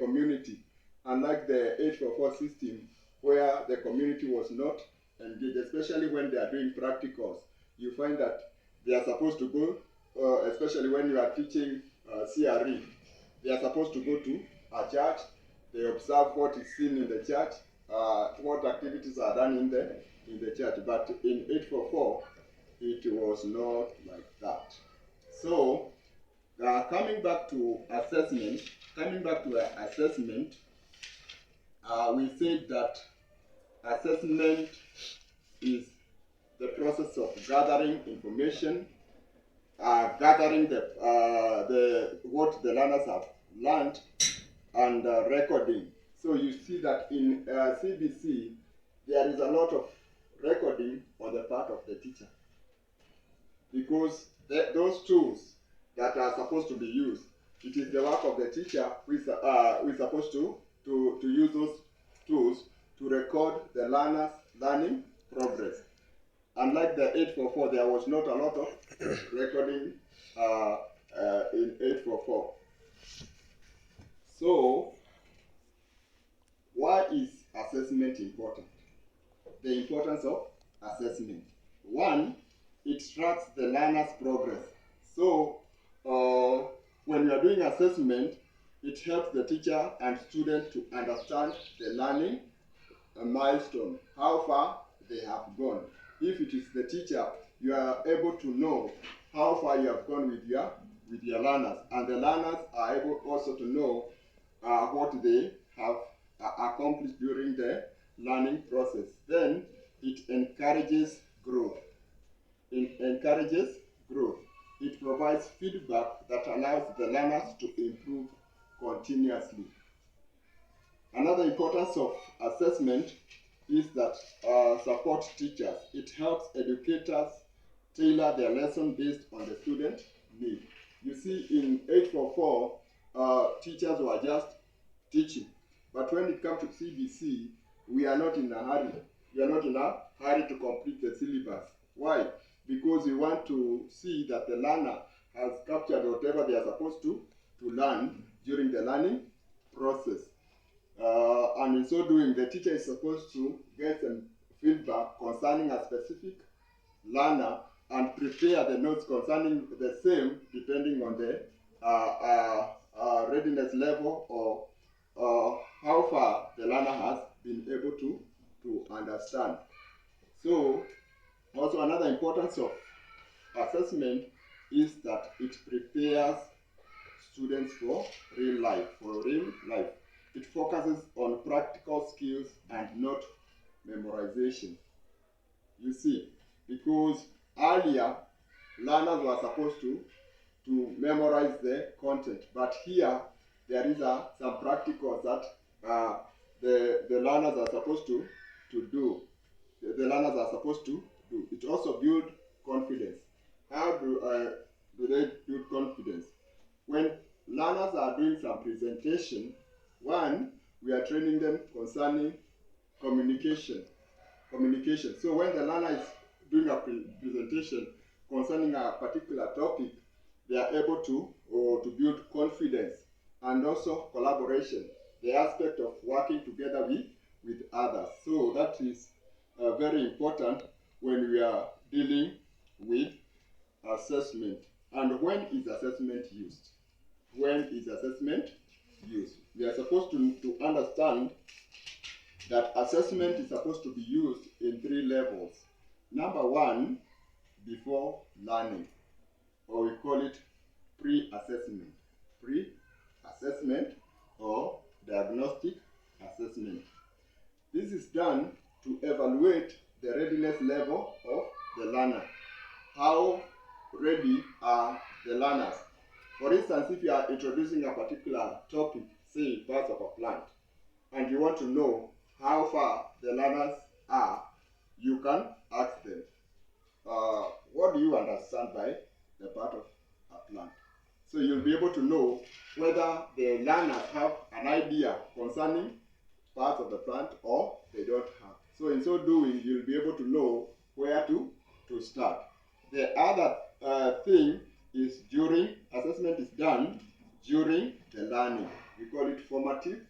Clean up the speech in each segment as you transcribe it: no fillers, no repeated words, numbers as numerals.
community, unlike the 844 system where the community was not engaged, especially when they are doing practicals. You find that they are supposed to go, especially when you are teaching CRE, they are supposed to go to a church, they observe what is seen in the church, what activities are done in the church. But in 844, it was not like that. So, coming back to assessment, we said that assessment is the process of gathering information, gathering what the learners have learned, and recording. So you see that in CBC, there is a lot of recording on the part of the teacher, because those tools that are supposed to be used, it is the work of the teacher who is supposed to use those tools to record the learner's learning progress. Unlike the 844, there was not a lot of recording in 844. So, why is assessment important? The importance of assessment. One, it tracks the learner's progress. So, when you are doing assessment, it helps the teacher and student to understand the learning milestone, how far they have gone. If it is the teacher, you are able to know how far you have gone with your learners, and the learners are able also to know what they have accomplished during the learning process. Then it encourages growth. It provides feedback that allows the learners to improve continuously. Another importance of assessment is that support teachers. It helps educators tailor their lesson based on the student need. You see, in 844, teachers were just teaching. But when it comes to CBC, we are not in a hurry. We are not in a hurry to complete the syllabus. Why? Because we want to see that the learner has captured whatever they are supposed to learn during the learning process. And in so doing, the teacher is supposed to get some feedback concerning a specific learner and prepare the notes concerning the same depending on the readiness level or how far the learner has been able to understand. So, also another importance of assessment is that it prepares students for real life. It focuses on practical skills and not memorization. You see, because earlier, learners were supposed to memorize the content, but here there is some practicals that the learners are supposed to do. The learners are supposed to do. It also builds confidence. How do they build confidence? When learners are doing some presentation, one, we are training them concerning communication. So when the learner is doing a presentation concerning a particular topic, they are able to build confidence and also collaboration, the aspect of working together with others. So that is very important when we are dealing with assessment. And when is assessment used? We are supposed to understand that assessment is supposed to be used in 3 levels. Number 1, before learning, or we call it pre-assessment. Pre-assessment or diagnostic assessment. This is done to evaluate the readiness level of the learner. How ready are the learners? For instance, if you are introducing a particular topic, say parts of a plant, and you want to know how far the learners are, you can ask them, what do you understand by the part of a plant? So you'll be able to know whether the learners have an idea concerning parts of the plant or they don't have. So in so doing, you'll be able to know where to start. The other thing is assessment is done during the learning. we call it formative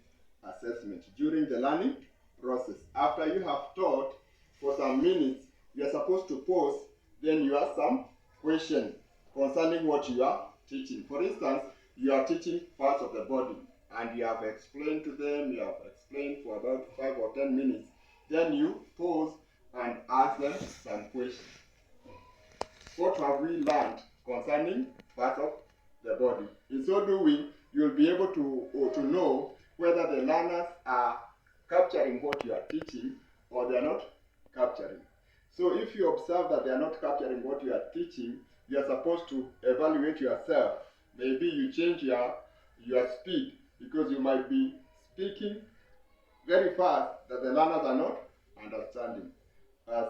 assessment. During the learning process, after you have taught for some minutes, you are supposed to pause, then you ask some questions concerning what you are teaching. For instance, you are teaching parts of the body and you have explained to them, you have explained for about 5 or 10 minutes, then you pause and ask them some questions. What have we learned concerning parts of the body? In so doing, you'll be able to know whether the learners are capturing what you are teaching or they are not capturing. So if you observe that they are not capturing what you are teaching, you are supposed to evaluate yourself. Maybe you change your speed because you might be speaking very fast that the learners are not understanding.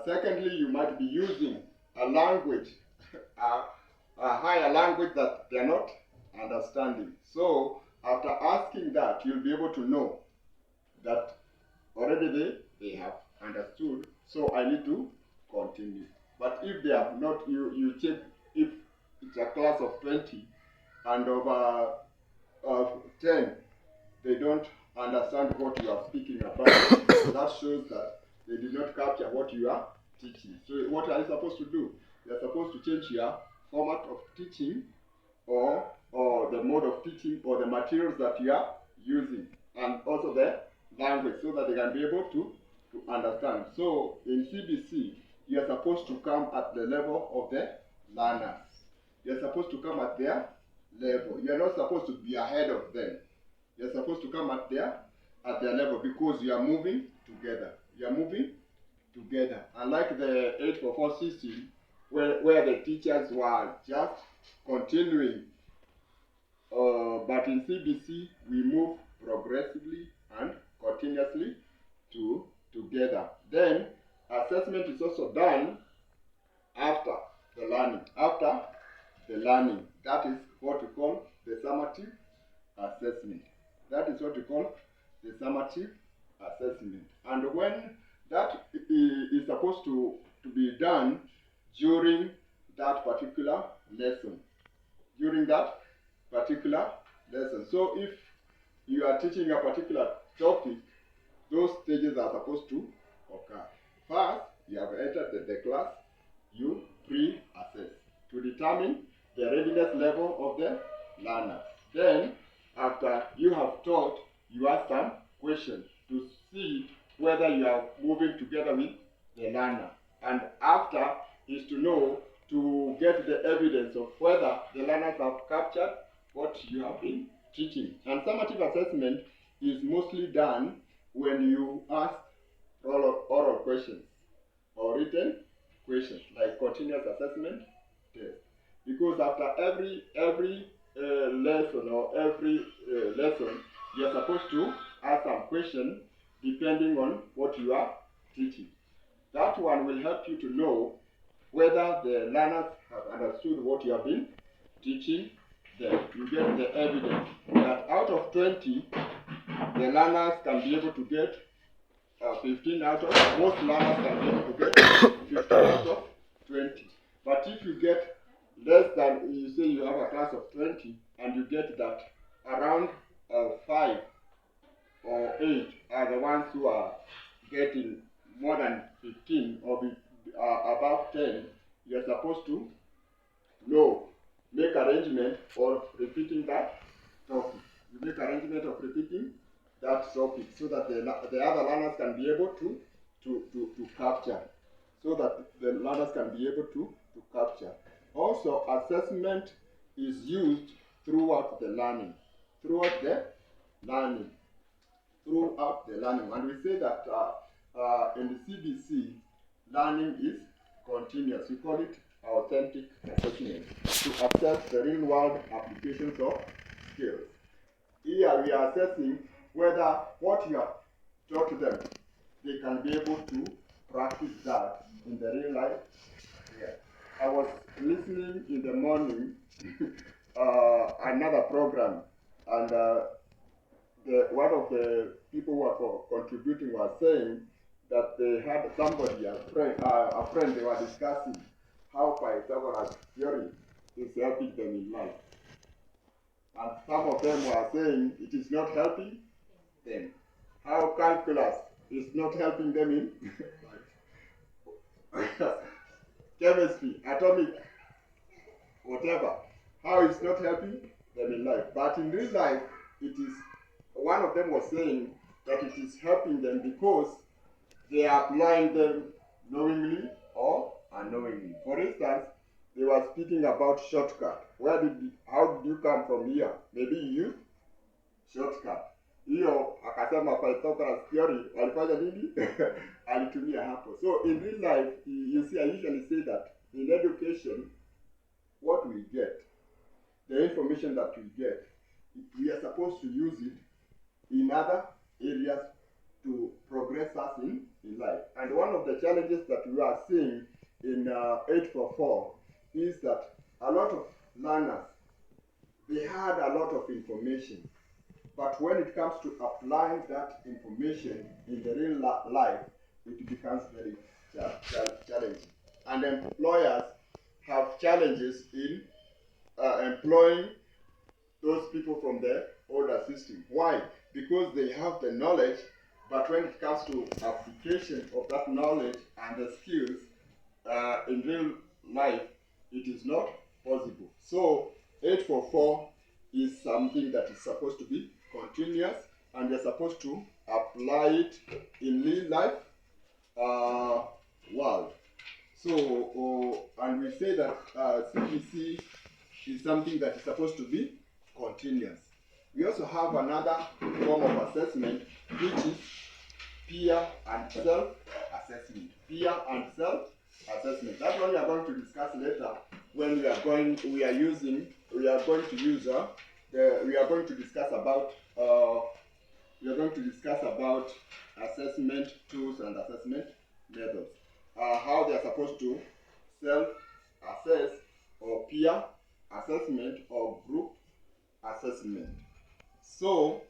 Secondly, you might be using a language, a higher language that they are not understanding. So after asking that, you'll be able to know that already they have understood, so I need to continue. But if they have not, you check if it's a class of 20 and over 10, they don't understand what you are speaking about. So that shows that they did not capture what you are teaching. So what are you supposed to do? You're supposed to change your format of teaching or the mode of teaching or the materials that you are using, and also the language, so that they can be able to understand. So in CBC, you're supposed to come at the level of the learners. You're supposed to come at their level. You're not supposed to be ahead of them. You're supposed to come at their level, because you are moving together. You are moving together. Unlike the 844 system, where the teachers were just continuing, but in CBC, we move progressively and continuously together. Then, assessment is also done after the learning. After the learning, that is what we call the summative assessment. That is what we call the summative assessment. And when that is supposed to be done during that particular lesson. During that particular lesson. So if you are teaching a particular topic, those stages are supposed to occur. First, you have entered the class, you pre-assess to determine the readiness level of the learner. Then, after you have taught, you ask some questions to see whether you are moving together with the learner. And after is to know, to get the evidence of whether the learners have captured what you have been teaching. And summative assessment is mostly done when you ask oral questions or written questions, like continuous assessment test. Because after every lesson or every lesson, you are supposed to ask some question depending on what you are teaching. That one will help you to know whether the learners have understood what you have been teaching them. You get the evidence that out of 20, the learners can be able to get 15 out of, most learners can be able to get 15 out of 20. But if you get less than, you say you have a class of 20, and you get that around 5 or 8 are the ones who are getting more than 15 or above 10, you're supposed to make arrangement for repeating that topic. You make arrangement of repeating that topic so that the other learners can be able to capture. So that the learners can be able to capture. Also, assessment is used throughout the learning. Throughout the learning. And we say that in the CBC, learning is continuous. We call it authentic assessment to assess the real world applications of skills. Here we are assessing whether what you have taught them, they can be able to practice that in the real life. Yeah. I was listening in the morning another program, and one of the people who were contributing was saying that they had somebody, a friend, they were discussing how Pythagoras theory is helping them in life. And some of them were saying it is not helping them. How calculus is not helping them in chemistry, atomic, whatever. How it's not helping them in life. But in real life, it is, one of them was saying that it is helping them because they are applying them knowingly or unknowingly. For instance, they were speaking about shortcut. How did you come from here? Maybe you used shortcut. Hiyo akasema Pythagoras theory walifanya nini? Alitumia hapo. So in real life, you see, I usually say that in education, what we get, the information that we get, we are supposed to use it in other areas to progress us in life. And one of the challenges that we are seeing in 844 is that a lot of learners, they had a lot of information, but when it comes to applying that information in the real life, it becomes very challenging. And employers have challenges in employing those people from the older system. Why? Because they have the knowledge, but when it comes to application of that knowledge and the skills in real life, it is not possible. So 844 is something that is supposed to be continuous, and you're supposed to apply it in real life world. So, and we say that CPC is something that is supposed to be continuous. We also have another form of assessment, which is peer and self-assessment. Peer and self-assessment. That one we are going to discuss later when we are going to discuss about assessment tools and assessment methods. How they are supposed to self-assess, or peer assessment, or group assessment. So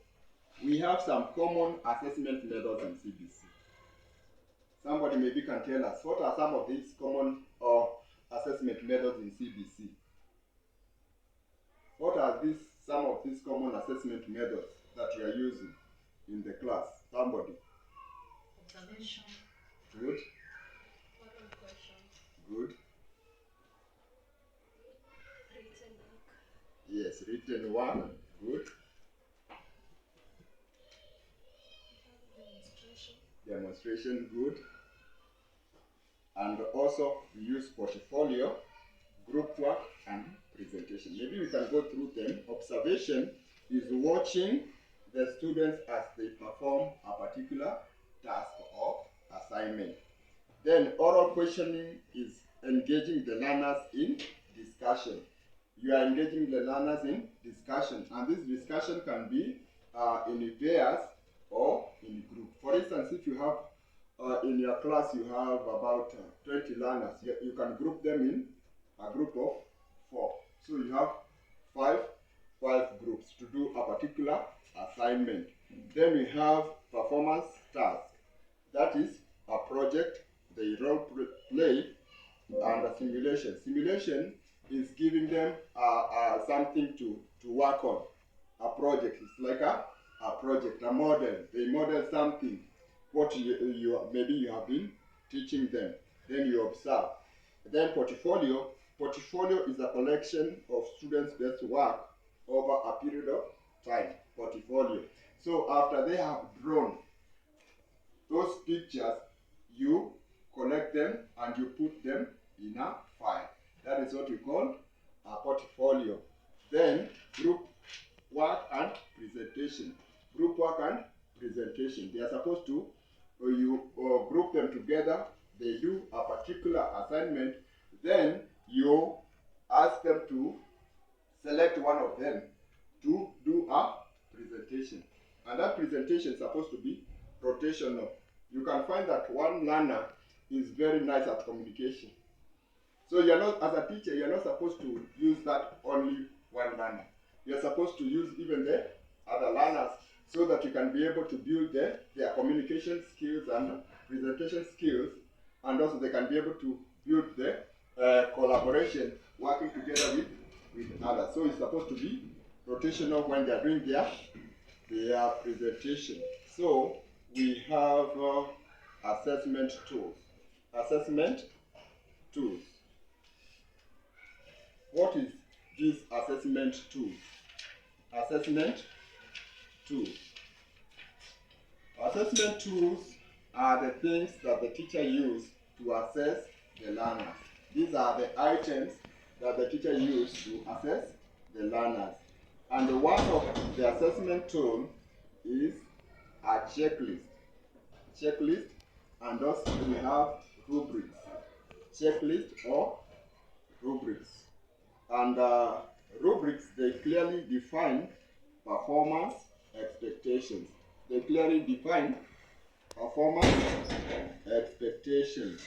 we have some common assessment methods in CBC. Somebody maybe can tell us what are some of these common assessment methods in CBC. What are some of these common assessment methods that you are using in the class? Somebody. Observation. Good. Oral questions. Good. Written work. Yes, written work. Good. Demonstration. Good. And also we use portfolio, group work, and presentation. Maybe we can go through them. Observation is watching the students as they perform a particular task or assignment. Then oral questioning is engaging the learners in discussion. You are engaging the learners in discussion, and this discussion can be in pairs or in group. For instance, if you have in your class you have about 20 learners, you can group them in a group of 4. So you have five groups to do a particular assignment. Then we have performance task. That is a project, the role play, and a simulation. Simulation is giving them something to work on. A project is like a project, a model. They model something, what maybe you have been teaching them. Then you observe. Then portfolio. Portfolio is a collection of students' best work over a period of time. Portfolio. So after they have drawn those pictures, you collect them and you put them in a file. That is what we call a portfolio. Then group work and presentation. Group work and presentation. They are supposed to, you group them together. They do a particular assignment. Then you ask them to select one of them to do a presentation. And that presentation is supposed to be rotational. You can find that one learner is very nice at communication. So you're not, as a teacher, you're not supposed to use that only one learner. You're supposed to use even the other learners so that you can be able to build their communication skills and presentation skills, and also they can be able to build the collaboration, working together with others. So it's supposed to be rotational when they are doing their presentation. So we have assessment tools. Assessment tools. What is this assessment tool? Assessment tools. Assessment tools are the things that the teacher uses to assess the learners. These are the items that the teacher uses to assess the learners. And one of the assessment tool is a checklist. Checklist, and also we have rubrics. Checklist or rubrics. And rubrics, they clearly define performance expectations. They clearly define performance expectations.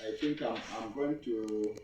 I think I'm going to